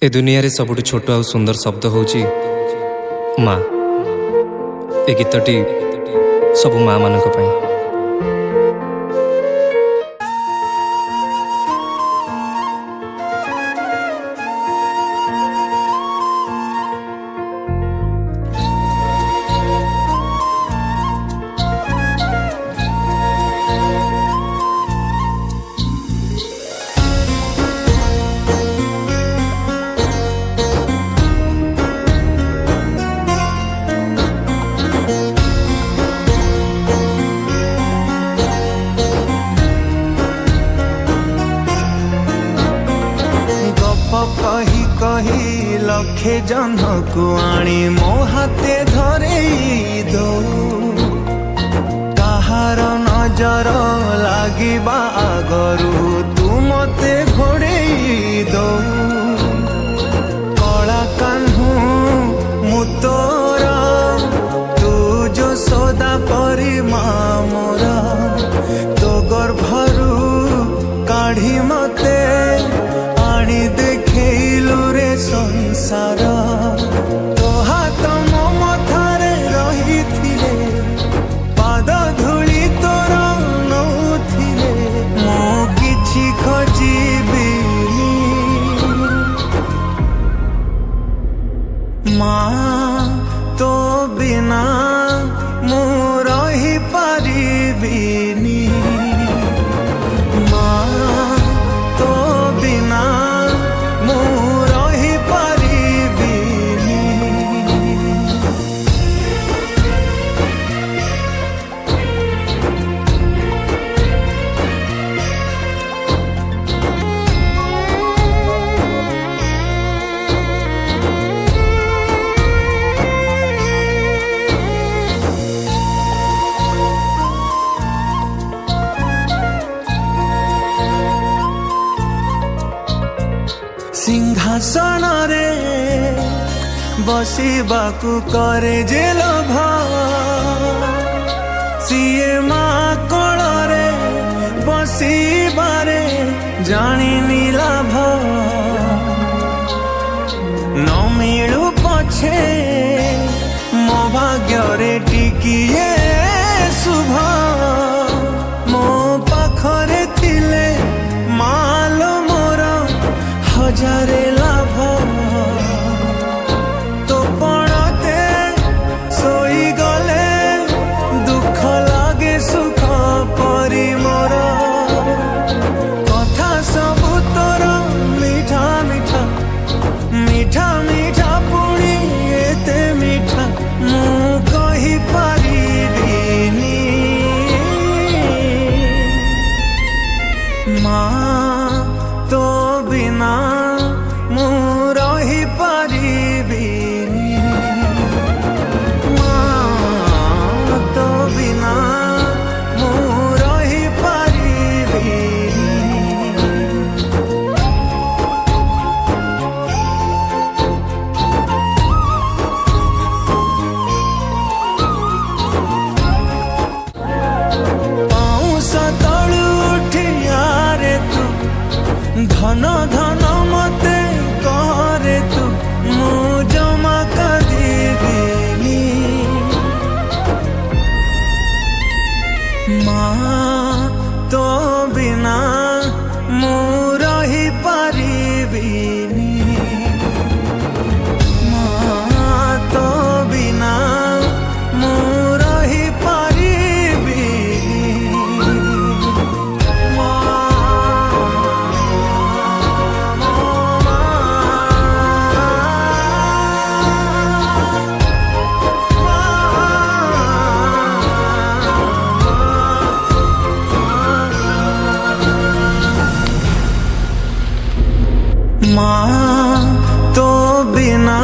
ए दुनिया रे सबुठु छोट आ सुंदर शब्द होची माँ। ए गीतटी सब माँ मानक पई। कही कही लखे जन को आनी मो हाथे धरे दो कहार नजर लागिबा आगरू तू मते घोड़े दो कला कान्हू मु तोरा तू जो सदा परी माँ मोरा तो गर्भरू काढ़ी मते आनी देखैलु रे संसार तो हाथ मो मथारे रहिथिले पाद धूली तोर नौथिले मो किछि खोजिबिनी माँ तो बिना मु रहि पारिबिनी सिंहासन रे बसिबाकू करे जे लोभ सीए माँ कोल रे बसिबारे जानी लाभ न मिलू पछे मो भाग्य रे टिकिए शुभ मो पाखरे थिले मालो मोर हजारे लाभ तो पड़ते सोई गले दुख लागे सुख परी मोर कथा सबु तोर मीठा मीठा मीठा मीठा पुणी एते मीठा मु कहि पारिबिनी माँ तो बिना मु रहि पारिबिनी माँ तो बिना मु रहि पारिबिनी पाउस तळु उठिया रे तू धन धन मते करे तू मु जमा कदिबिनी माँ तो बिना मु रहि पारिबिनी माँ तो बिना मु रहि पारिबिनी माँ तो बिना